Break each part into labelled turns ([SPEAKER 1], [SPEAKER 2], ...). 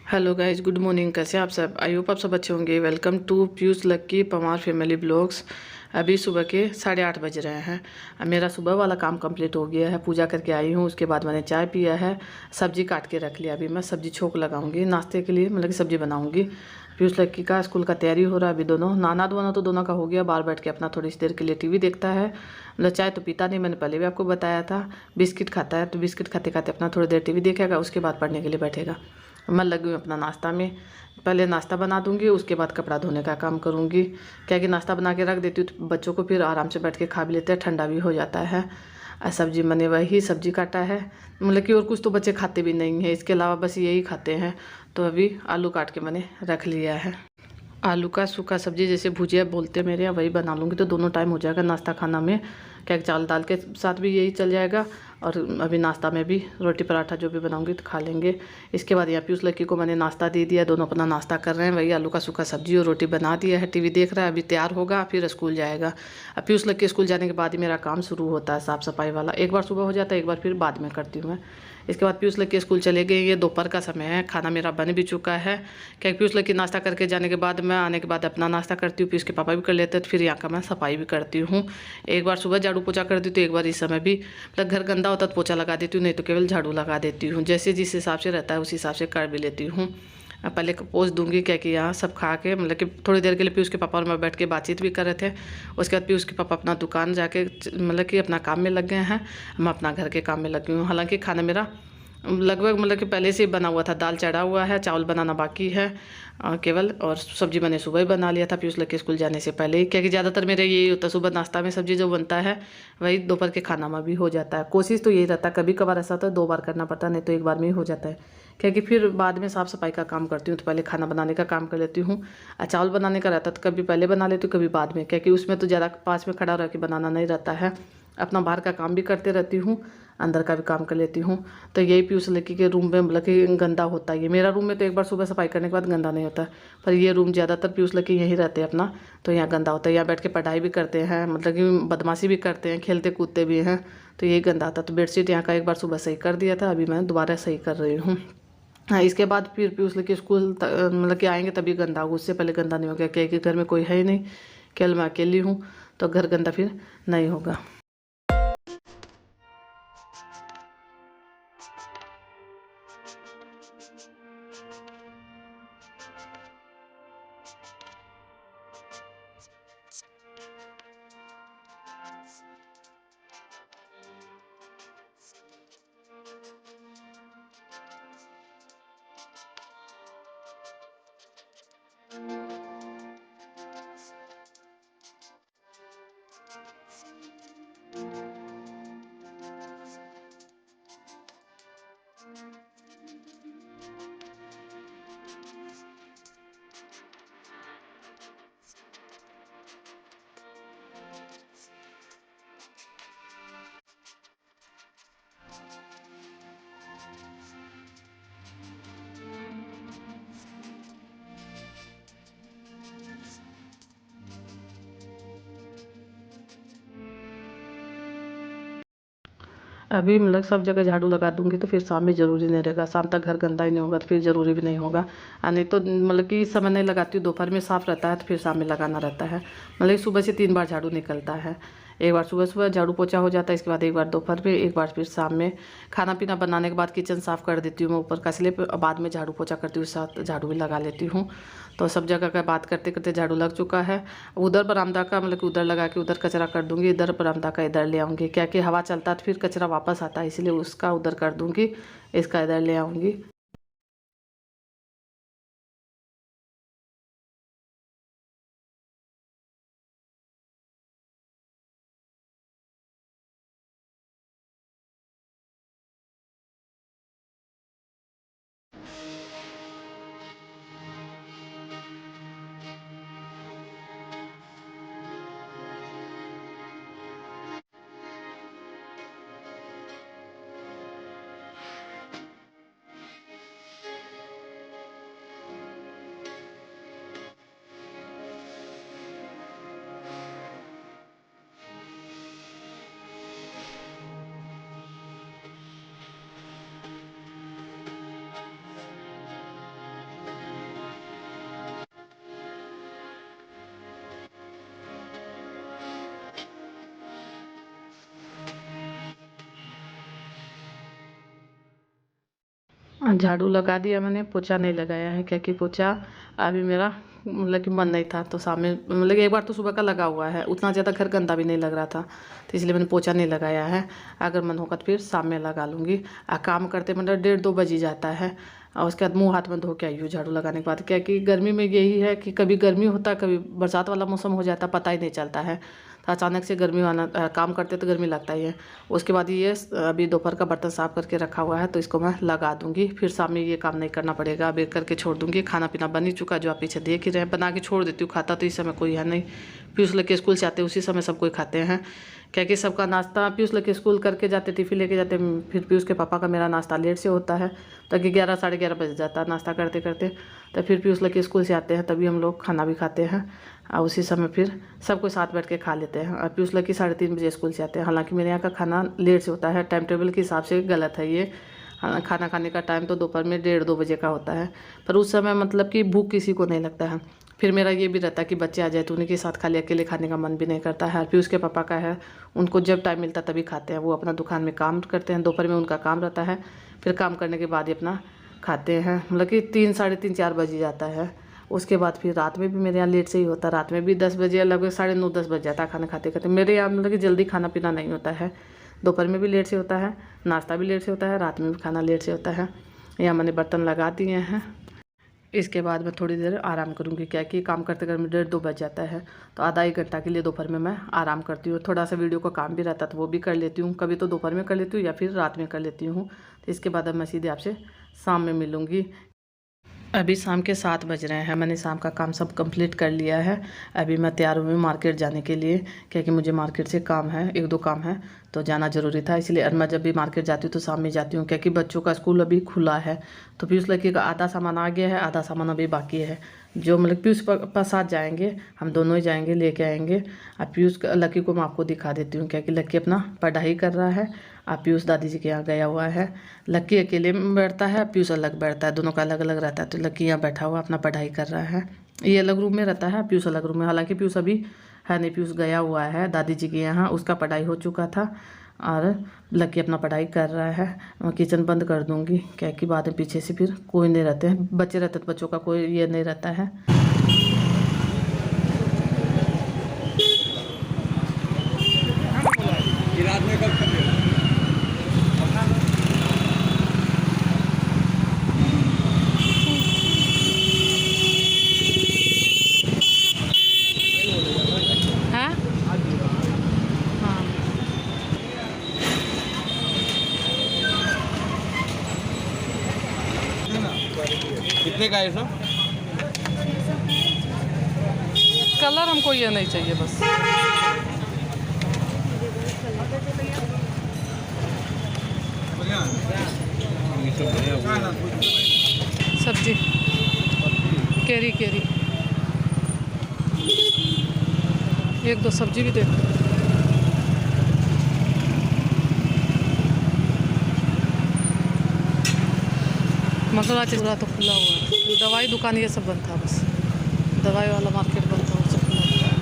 [SPEAKER 1] Hello guys, good morning. कैसे हैं आप सब? आई होप आप सब अच्छे होंगे। Welcome to Piyush Lucky Pawar family blogs. अभी सुबह के 8:30 बज रहे हैं। अब मेरा सुबह वाला काम कंप्लीट हो गया है। पूजा करके आई हूँ, उसके बाद मैंने चाय पिया है, सब्जी काट के रख लिया। अभी मैं सब्जी छोंक लगाऊंगी नाश्ते के लिए, मतलब कि सब्जी बनाऊंगी। पीयूष लक्की का स्कूल का तैयारी हो रहा है। अभी दोनों नाना धोना तो दोनों का हो गया। बाहर बैठ के अपना थोड़ी सी देर के लिए टीवी देखता है। मतलब चाय तो पीता नहीं, मैंने पहले भी आपको बताया था। बिस्किट खाता है, तो बिस्किट खाते खाते अपना थोड़ी देर टीवी देखेगा, उसके बाद पढ़ने के लिए बैठेगा। मैं लगी हूँ अपना नाश्ता में। पहले नाश्ता बना दूंगी, उसके बाद कपड़ा धोने का काम करूँगी। क्या कि नाश्ता बना के रख देती हूँ तो बच्चों को फिर आराम से बैठ के खा भी लेते हैं, ठंडा भी हो जाता है। सब्जी मैंने वही सब्जी काटा है, मतलब कि और कुछ तो बच्चे खाते भी नहीं हैं, इसके अलावा बस यही खाते हैं। तो अभी आलू काट के मैंने रख लिया है। आलू का सूखा सब्जी, जैसे भुजिया बोलते हैं मेरे यहाँ, वही बना लूँगी तो दोनों टाइम हो जाएगा नाश्ता खाना में। क्या चावल दाल के साथ भी यही चल जाएगा, और अभी नाश्ता में भी रोटी पराठा जो भी बनाऊंगी तो खा लेंगे। इसके बाद यहाँ पीयूष लड़की को मैंने नाश्ता दे दिया, दोनों अपना नाश्ता कर रहे हैं। वही आलू का सूखा सब्जी और रोटी बना दिया है, टीवी देख रहा है। अभी तैयार होगा फिर स्कूल जाएगा। अब पीयूष लड़की स्कूल जाने के बाद ही मेरा काम शुरू होता है साफ़ सफाई वाला। एक बार सुबह हो जाता है, एक बार फिर बाद में करती हूँ मैं। इसके बाद पीयूष लड़की स्कूल चले गए। ये दोपहर का समय है, खाना मेरा बन भी चुका है। क्या पीयूष लड़की नाश्ता करके जाने के बाद मैं आने के बाद अपना नाश्ता करती हूँ, पीयूष के पापा भी कर लेते हैं, तो फिर यहाँ का मैं सफाई भी करती हूँ। एक बार सुबह झाड़ू पोछा कर दी तो एक बार इस समय भी, मतलब घर गंदा होता तो पोछा लगा देती हूँ, नहीं तो केवल झाड़ू लगा देती हूँ। जैसे जिस हिसाब से रहता है उस हिसाब से कर भी लेती हूँ। पहले पोछ दूंगी, क्या कि यहाँ सब खा के, मतलब कि थोड़ी देर के लिए पीयूष के पापा और मैं बैठ के बातचीत भी कर रहे थे। उसके बाद पीयूष के पापा अपना दुकान जाके मतलब कि अपना काम में लग गए हैं, मैं अपना घर के काम में लगी हूँ। हालांकि खाना मेरा लगभग मतलब कि पहले से ही बना हुआ था। दाल चढ़ा हुआ है, चावल बनाना बाकी है केवल, और सब्जी मैंने सुबह ही बना लिया था पीयूष लड़के स्कूल जाने से पहले ही। क्योंकि ज़्यादातर मेरे यही होता है, सुबह नाश्ता में सब्जी जो बनता है वही दोपहर के खाना में भी हो जाता है। कोशिश तो यही रहता है, कभी कभार ऐसा होता है 2 बार करना पड़ता है, नहीं तो एक बार में ही हो जाता है। क्योंकि फिर बाद में साफ़ सफाई का काम करती हूँ, तो पहले खाना बनाने का काम कर लेती हूँ। चावल बनाने का रहता है तो कभी पहले बना लेती हूँ, कभी बाद में, क्योंकि उसमें तो ज़्यादा पास में खड़ा रह के बनाना नहीं रहता है। अपना बाहर का काम भी करते रहती हूँ, अंदर का भी काम कर लेती हूँ। तो यही पीयूष लड़की के रूम में मतलब कि गंदा होता है। ये मेरा रूम में तो एक बार सुबह सफाई करने के बाद गंदा नहीं होता, पर ये रूम ज़्यादातर पीयूष लड़की यहीं रहते हैं अपना, तो यहाँ गंदा होता है। यहाँ बैठ के पढ़ाई भी करते हैं, मतलब कि बदमाशी भी करते हैं, खेलते कूदते भी हैं, तो यही गंदा आता है। तो बेडशीट यहाँ का एक बार सुबह सही कर दिया था, अभी मैं दोबारा सही कर रही हूँ। हाँ, इसके बाद फिर पीयूष लड़की स्कूल मतलब कि आएंगे तभी गंदा होगा, उससे पहले गंदा नहीं होगा, क्योंकि घर में कोई है ही नहीं, केवल मैं अकेली हूँ, तो घर गंदा फिर नहीं होगा। अभी मतलब सब जगह झाड़ू लगा दूंगी तो फिर शाम में ज़रूरी नहीं रहेगा, शाम तक घर गंदा ही नहीं होगा तो फिर ज़रूरी भी नहीं होगा। नहीं तो मतलब कि इस समय नहीं लगाती हूँ, दोपहर में साफ़ रहता है तो फिर शाम में लगाना रहता है। मतलब सुबह से 3 बार झाड़ू निकलता है। एक बार सुबह सुबह झाड़ू पोछा हो जाता है, इसके बाद एक बार दोपहर में, एक बार फिर शाम में। खाना पीना बनाने के बाद किचन साफ़ कर देती हूँ मैं ऊपर का, इसलिए बाद में झाड़ू पोछा करती हूँ, साथ झाड़ू भी लगा लेती हूँ। तो सब जगह का बात करते करते झाड़ू लग चुका है। उधर बरामदा का मतलब कि उधर लगा के उधर कचरा कर दूंगी, इधर बरामदा का इधर ले आऊँगी। क्या कि हवा चलता है तो फिर कचरा वापस आता है, इसलिए उसका उधर कर दूंगी, इसका इधर ले आऊँगी। झाड़ू लगा दिया मैंने, पोछा नहीं लगाया है क्योंकि पोछा अभी मेरा मतलब कि मन नहीं था। तो शाम में मतलब एक बार तो सुबह का लगा हुआ है, उतना ज़्यादा घर गंदा भी नहीं लग रहा था, तो इसलिए मैंने पोछा नहीं लगाया है। अगर मन होगा तो फिर शाम में लगा लूँगी। काम करते मतलब 1:30-2 बज ही जाता है। और उसके बाद मुँह हाथ में धो के आई हूँ झाड़ू लगाने के बाद। क्या कि गर्मी में यही है कि कभी गर्मी होता है, कभी बरसात वाला मौसम हो जाता है, पता ही नहीं चलता है। तो अचानक से गर्मी वाला काम करते तो गर्मी लगता ही है। उसके बाद ये अभी दोपहर का बर्तन साफ़ करके रखा हुआ है, तो इसको मैं लगा दूंगी। फिर शाम में ये काम नहीं करना पड़ेगा, अब एक करके छोड़ दूंगी। खाना पीना बन ही चुका, जो आप पीछे देख ही रहे हैं। बना के छोड़ देती हूँ, खाता तो इस समय कोई है नहीं। पीयूष लेके स्कूल से आते उसी समय सब कोई खाते हैं, क्या कि सबका नाश्ता पीयूष लेके स्कूल करके जाते, टिफ़िन लेके जाते। फिर पीयूष के पापा का मेरा नाश्ता लेट से होता है, ताकि 11-11:30 बज जाता है नाश्ता करते करते। तो फिर पीयूष लेके स्कूल से आते हैं, तभी हम लोग खाना भी खाते हैं। और उसी समय फिर सब कोई साथ बैठ के खा लेते हैं। और पीयूष लड़की 3:30 बजे स्कूल से आते हैं। हालांकि मेरे यहाँ का खाना लेट से होता है, टाइम टेबल के हिसाब से गलत है ये। खाना खाने का टाइम तो दोपहर में 1:30-2 बजे का होता है, पर उस समय मतलब कि भूख किसी को नहीं लगता है। फिर मेरा ये भी रहता है कि बच्चे आ जाए तो उन्हीं के साथ खाली अकेले खाने का मन भी नहीं करता है। फिर उसके पापा का है, उनको जब टाइम मिलता तभी खाते हैं। वो अपना दुकान में काम करते हैं, दोपहर में उनका काम रहता है। फिर काम करने के बाद ही अपना खाते हैं, मतलब कि 3-3:30-4 बज ही जाता है। उसके बाद फिर रात में भी मेरे यहाँ लेट से ही होता है। रात में भी 10 बजे, लगभग 9:30-10 बज जाता है खाना खाते खाते। मेरे यहाँ मतलब कि जल्दी खाना पीना नहीं होता है। दोपहर में भी लेट से होता है, नाश्ता भी लेट से होता है, रात में भी खाना लेट से होता है। यहाँ मैंने बर्तन लगा दिए हैं। इसके बाद मैं थोड़ी देर आराम करूँगी, क्या कि काम करते करते 1:30-2 बज जाता है। तो आधा 1 घंटा के लिए दोपहर में मैं आराम करती हूँ। थोड़ा सा वीडियो का काम भी रहता है तो वो भी कर लेती हूँ। कभी तो दोपहर में कर लेती हूँ या फिर रात में कर लेती हूँ। तो इसके बाद अब मैं सीधे आपसे शाम में मिलूँगी। अभी शाम के 7 बज रहे हैं। मैंने शाम का काम सब कंप्लीट कर लिया है। अभी मैं तैयार हुई मार्केट जाने के लिए, क्योंकि मुझे मार्केट से काम है, 1-2 काम है, तो जाना ज़रूरी था। इसलिए और मैं जब भी मार्केट जाती हूँ तो शाम में जाती हूँ, क्योंकि बच्चों का स्कूल अभी खुला है। तो पीयूष लड़की का आधा सामान आ गया है, आधा सामान अभी बाकी है। जो मतलब पीयूष पास साथ जाएंगे, हम दोनों ही जाएंगे, लेके आएंगे। अब पीयूष लकी को मैं आपको दिखा देती हूँ, क्योंकि लकी अपना पढ़ाई कर रहा है। अब पीयूष दादी जी के यहाँ गया हुआ है। लकी अकेले में बैठता है, पीयूष अलग बैठता है, दोनों का अलग अलग रहता है। तो लकी यहाँ बैठा हुआ अपना पढ़ाई कर रहा है। ये अलग रूम में रहता है, पीयूष अलग रूम में। हालांकि पीयूष अभी है नहीं, पीयूष गया हुआ है दादी जी के यहाँ, उसका पढ़ाई हो चुका था। और लकी अपना पढ़ाई कर रहा है। मैं किचन बंद कर दूँगी, क्या कि बाद में पीछे से फिर कोई नहीं रहते हैं, बच्चे रहते तो बच्चों का कोई ये नहीं रहता है।
[SPEAKER 2] कितने का है सब?
[SPEAKER 1] कलर हमको ये नहीं चाहिए बस। सब्जी केरी केरी, 1-2 सब्जी भी दे। मतलब आज पूरा तो खुला हुआ है, दवाई दुकान ये सब बंद था, बस दवाई वाला मार्केट बंद था, वो सब खुला हुआ है।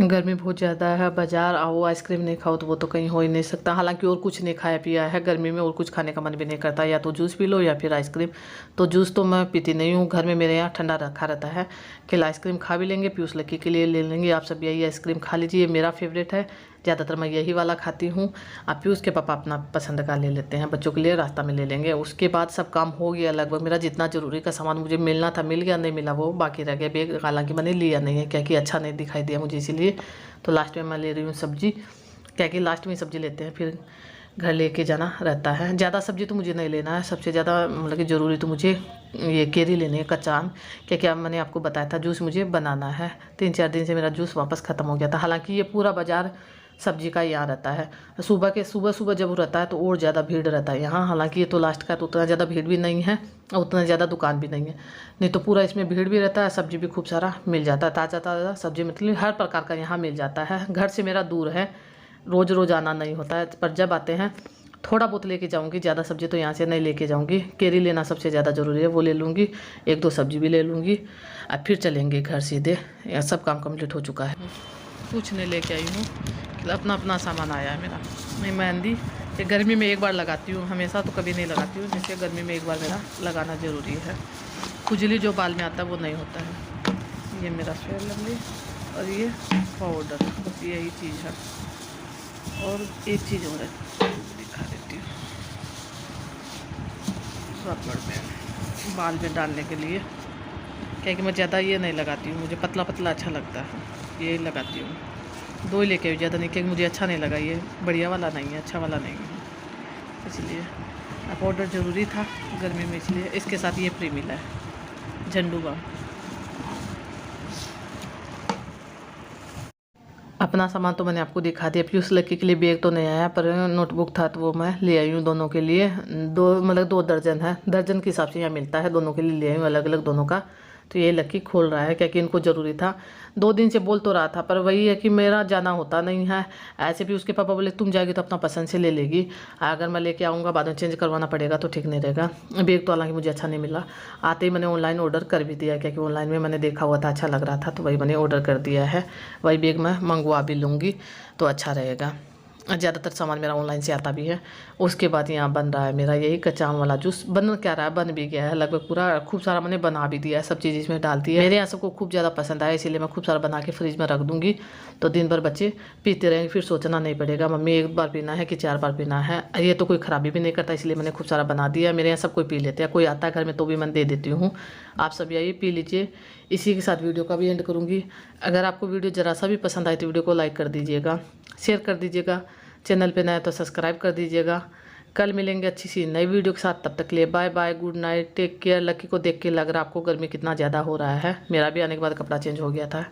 [SPEAKER 1] गर्मी बहुत ज़्यादा है, बाज़ार आओ आइसक्रीम नहीं खाओ तो वो तो कहीं हो ही नहीं सकता। हालांकि और कुछ नहीं खाया पिया है गर्मी में, और कुछ खाने का मन भी नहीं करता, या तो जूस पी लो या फिर आइसक्रीम। तो जूस तो मैं पीती नहीं हूँ, घर में मेरे यहाँ ठंडा रखा रहता है। कल आइसक्रीम खा भी लेंगे, पीयूष लकी के लिए ले लेंगे। आप सब यही आइसक्रीम खा लीजिए, मेरा फेवरेट है, ज़्यादातर मैं यही वाला खाती हूँ। आप पीयूष के पापा अपना पसंद का ले लेते हैं, बच्चों के लिए रास्ता में ले लेंगे। उसके बाद सब काम हो गया लगभग। मेरा जितना ज़रूरी का सामान मुझे मिलना था मिल गया, नहीं मिला वो बाकी रह गया बैग। हालांकि मैंने लिया नहीं है, क्योंकि अच्छा नहीं दिखाई दिया मुझे, इसीलिए। तो लास्ट में मैं ले रही हूँ सब्जी, क्या कि लास्ट में सब्जी लेते हैं, फिर घर लेके जाना रहता है। ज़्यादा सब्जी तो मुझे नहीं लेना है, सबसे ज़्यादा मतलब कि ज़रूरी तो मुझे ये केरी लेनी है, कच्चा आम। क्या मैंने आपको बताया था जूस मुझे बनाना है। 3-4 दिन से मेरा जूस वापस ख़त्म हो गया था। हालांकि ये पूरा बाज़ार सब्जी का यहाँ रहता है। सुबह जब रहता है तो और ज़्यादा भीड़ रहता है यहाँ। हालांकि ये तो लास्ट का, तो उतना ज़्यादा भीड़ भी नहीं है और उतना ज़्यादा दुकान भी नहीं है, नहीं तो पूरा इसमें भीड़ भी रहता है। सब्जी भी खूब सारा मिल जाता है, ताज़ा ताज़ा सब्जी मतलब हर प्रकार का यहाँ मिल जाता है। घर से मेरा दूर है, रोज़ रोज़ आना नहीं होता है, पर जब आते हैं थोड़ा बहुत लेके जाऊंगी, ज़्यादा सब्ज़ी तो यहाँ से नहीं लेके जाऊंगी। केरी लेना सबसे ज़्यादा ज़रूरी है, वो ले लूँगी, 1-2 सब्ज़ी भी ले लूँगी और फिर चलेंगे घर सीधे। यह सब काम कंप्लीट हो चुका है। कुछ नहीं लेके आई हूँ, अपना अपना सामान आया है मेरा। मैं मेहंदी ये गर्मी में एक बार लगाती हूँ, हमेशा तो कभी नहीं लगाती हूँ, जैसे गर्मी में एक बार मेरा लगाना ज़रूरी है। खुजली जो बाल में आता है वो नहीं होता है। ये मेरा फेयर लवली और ये पाउडर, बस यही चीज़ है। और एक चीज़ और है, दिखा देती हूँ, रबड़ बैंड बाल में डालने के लिए, क्योंकि मैं ज़्यादा ये नहीं लगाती हूँ, मुझे पतला पतला अच्छा लगता है, यही लगाती हूँ। 2 ही लेके आई, ज़्यादा नहीं, क्योंकि मुझे अच्छा नहीं लगा, ये बढ़िया वाला नहीं है, अच्छा वाला नहीं है, इसलिए पाउडर ज़रूरी था गर्मी में, इसलिए इसके साथ ये फ्री मिला है झंडू बाम। अपना सामान तो मैंने आपको दिखा दिया। पीयूष लक्की के लिए बैग तो नहीं आया, पर नोटबुक था तो वो मैं ले आई हूँ दोनों के लिए। 2 दर्जन है, दर्जन के हिसाब से यहाँ मिलता है, दोनों के लिए ले आई हूँ अलग अलग दोनों का। तो ये लक्की खोल रहा है, क्योंकि इनको ज़रूरी था। 2 दिन से बोल तो रहा था, पर वही है कि मेरा जाना होता नहीं है। ऐसे भी उसके पापा बोले तुम जाएगी तो अपना पसंद से ले लेगी, अगर मैं लेके आऊँगा बाद में चेंज करवाना पड़ेगा तो ठीक नहीं रहेगा। बैग तो हालांकि मुझे अच्छा नहीं मिला, आते ही मैंने ऑनलाइन ऑर्डर कर भी दिया, क्योंकि ऑनलाइन में मैंने देखा हुआ था, अच्छा लग रहा था, तो वही मैंने ऑर्डर कर दिया है। वही बैग मैं मंगवा भी लूँगी तो अच्छा रहेगा। ज़्यादातर सामान मेरा ऑनलाइन से आता भी है। उसके बाद यहाँ बन रहा है मेरा यही कच्चा आम वाला जूस। बन क्या रहा है, बन भी गया है लगभग पूरा, खूब सारा मैंने बना भी दिया है, सब चीज़ इसमें डालती है। मेरे यहाँ सबको खूब ज़्यादा पसंद आया, इसीलिए मैं खूब सारा बना के फ्रिज में रख दूँगी, तो दिन भर बच्चे पीते रहेंगे, फिर सोचना नहीं पड़ेगा मम्मी 1 बार पीना है कि 4 बार पीना है। ये तो कोई ख़राबी भी नहीं करता, इसलिए मैंने खूब सारा बना दिया। मेरे यहाँ सब कोई पी लेते हैं, कोई आता है घर में तो भी मैं दे देती हूँ, आप सब आइए पी लीजिए। इसी के साथ वीडियो का भी एंड करूँगी। अगर आपको वीडियो ज़रा सा भी पसंद आए तो वीडियो को लाइक कर दीजिएगा, शेयर कर दीजिएगा, चैनल पे नया तो सब्सक्राइब कर दीजिएगा। कल मिलेंगे अच्छी सी नई वीडियो के साथ, तब तक के लिए bye bye, good night, take care. Lucky को देख के लग रहा है आपको गर्मी कितना ज़्यादा हो रहा है, मेरा भी आने के बाद कपड़ा चेंज हो गया था।